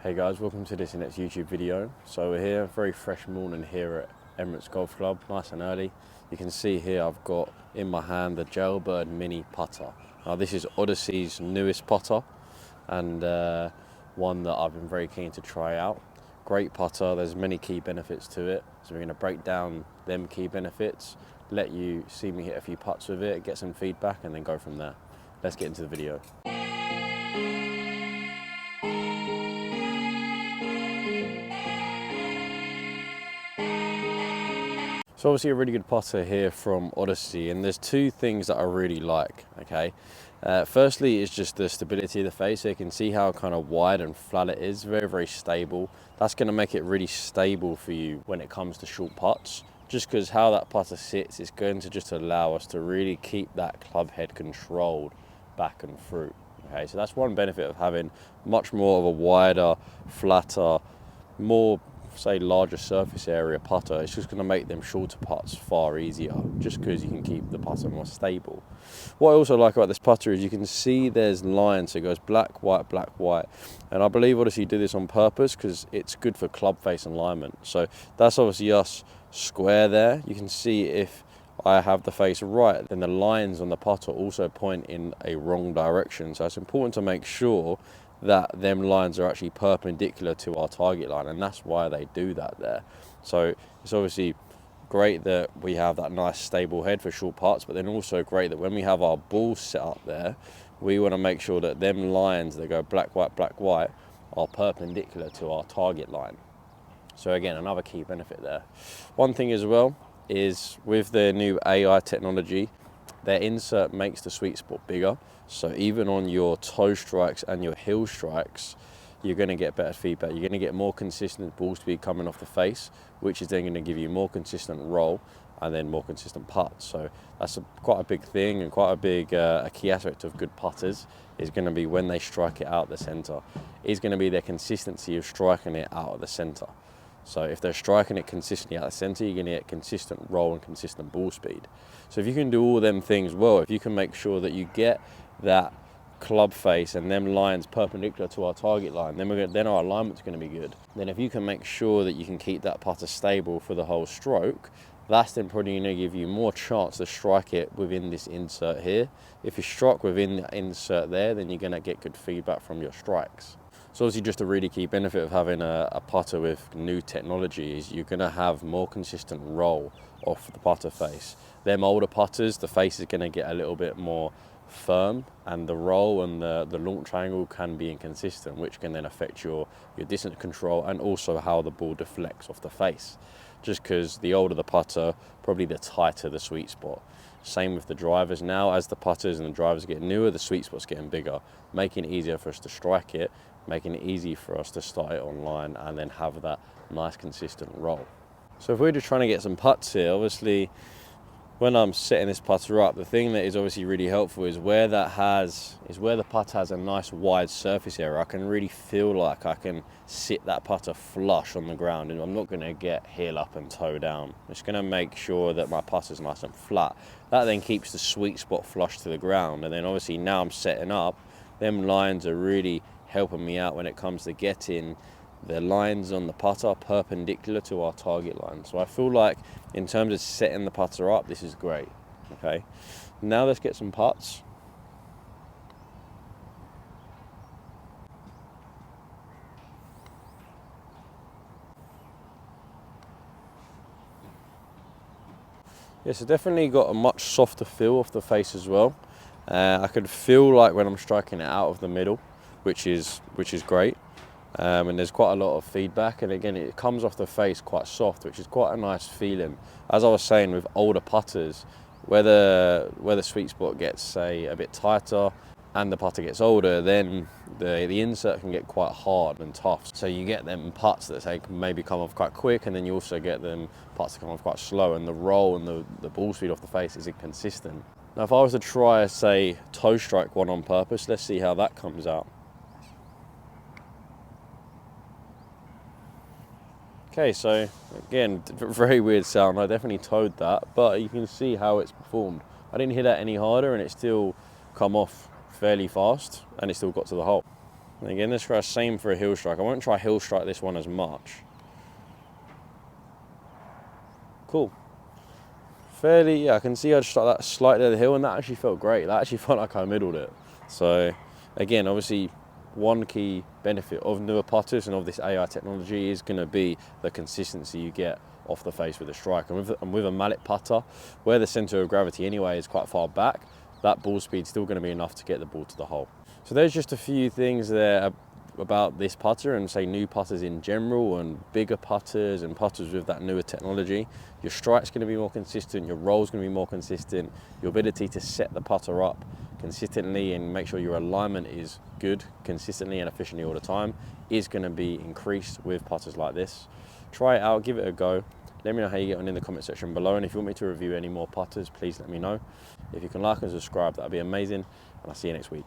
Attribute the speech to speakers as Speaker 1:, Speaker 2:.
Speaker 1: Hey guys, welcome to this next YouTube video. So we're here, very fresh morning here at Emirates Golf Club, nice and early. You can see here I've got in my hand the Jailbird Mini Putter. Now this is Odyssey's newest putter and one that I've been very keen to try out. Great putter, there's many key benefits to it. So we're going to break down them key benefits, let you see me hit a few putts with it, get some feedback and then go from there. Let's get into the video. So obviously a really good putter here from Odyssey, and there's two things that I really like, okay? Firstly is just the stability of the face. So you can see how kind of wide and flat it is, very, very stable. That's gonna make it really stable for you when it comes to short putts, just because how that putter sits is going to just allow us to really keep that club head controlled back and through, okay? So that's one benefit of having much more of a wider, flatter, more say larger surface area putter. It's just going to make them shorter putts far easier, just because you can keep the putter more stable. What I also like about this putter is you can see there's lines, so it goes black, white, and I believe Odyssey do this on purpose because it's good for club face alignment. So that's obviously us square there. You can see if I have the face right, then the lines on the putter also point in a wrong direction. So it's important to make sure that them lines are actually perpendicular to our target line, and that's why they do that there. So it's obviously great that we have that nice stable head for short putts, but then also great that when we have our ball set up there, we want to make sure that them lines that go black, white are perpendicular to our target line. So again, another key benefit there. One thing as well is with their new AI technology, their insert makes the sweet spot bigger. So even on your toe strikes and your heel strikes, you're going to get better feedback. You're going to get more consistent ball speed coming off the face, which is then going to give you more consistent roll and then more consistent putts. So that's quite a big thing, and quite a big a key aspect of good putters is going to be when they strike it out the center. Is going to be their consistency of striking it out of the center. So if they're striking it consistently out the center, you're going to get consistent roll and consistent ball speed. So if you can do all them things well, if you can make sure that you get that club face and them lines perpendicular to our target line, then our alignment's going to be good. Then if you can make sure that you can keep that putter stable for the whole stroke, that's then probably going to give you more chance to strike it within this insert here. If you strike within the insert there, then you're going to get good feedback from your strikes. So obviously just a really key benefit of having a putter with new technology is you're going to have more consistent roll off the putter face. Them older putters, the face is going to get a little bit more firm, and the roll and the launch angle can be inconsistent, which can then affect your distance control and also how the ball deflects off the face. Just because the older the putter, probably the tighter the sweet spot. Same with the drivers now. As the putters and the drivers get newer, the sweet spot's getting bigger, making it easier for us to strike it, making it easy for us to start it online and then have that nice consistent roll. So if we're just trying to get some putts here, obviously when I'm setting this putter up, the thing that is obviously really helpful is where the putter has a nice wide surface area. I can really feel like I can sit that putter flush on the ground, and I'm not going to get heel up and toe down. I'm just going to make sure that my putter's nice and flat. That then keeps the sweet spot flush to the ground, and then obviously now I'm setting up, them lines are really helping me out when it comes to getting the lines on the putter perpendicular to our target line. So I feel like in terms of setting the putter up, this is great. Okay, now let's get some putts. Yes, it's definitely got a much softer feel off the face as well. I could feel like when I'm striking it out of the middle, which is great. And there's quite a lot of feedback, and again it comes off the face quite soft, which is quite a nice feeling. As I was saying, with older putters, where the sweet spot gets, say, a bit tighter and the putter gets older, then the insert can get quite hard and tough. So you get them putts that say maybe come off quite quick, and then you also get them putts that come off quite slow, and the roll and the ball speed off the face is inconsistent. Now if I was to try, say, toe strike one on purpose, let's see how that comes out. Okay, so again, very weird sound. I definitely toed that, but you can see how it's performed. I didn't hit that any harder, and it still come off fairly fast, and it still got to the hole. And again, let's try the same for a heel strike. I won't try heel strike this one as much. Cool. Fairly, yeah, I can see I just struck that slightly at the hill, and that actually felt great. That actually felt like I middled it. So again, obviously, one key benefit of newer putters and of this AI technology is going to be the consistency you get off the face with a strike. And with a mallet putter, where the centre of gravity anyway is quite far back, that ball speed's still going to be enough to get the ball to the hole. So there's just a few things there about this putter and say new putters in general and bigger putters and putters with that newer technology. Your strike's going to be more consistent, your roll's going to be more consistent, your ability to set the putter up consistently and make sure your alignment is good consistently and efficiently all the time is going to be increased with putters like this. Try it out, give it a go. Let me know how you get on in the comment section below, and if you want me to review any more putters, please let me know. If you can like and subscribe, that'd be amazing, and I'll see you next week.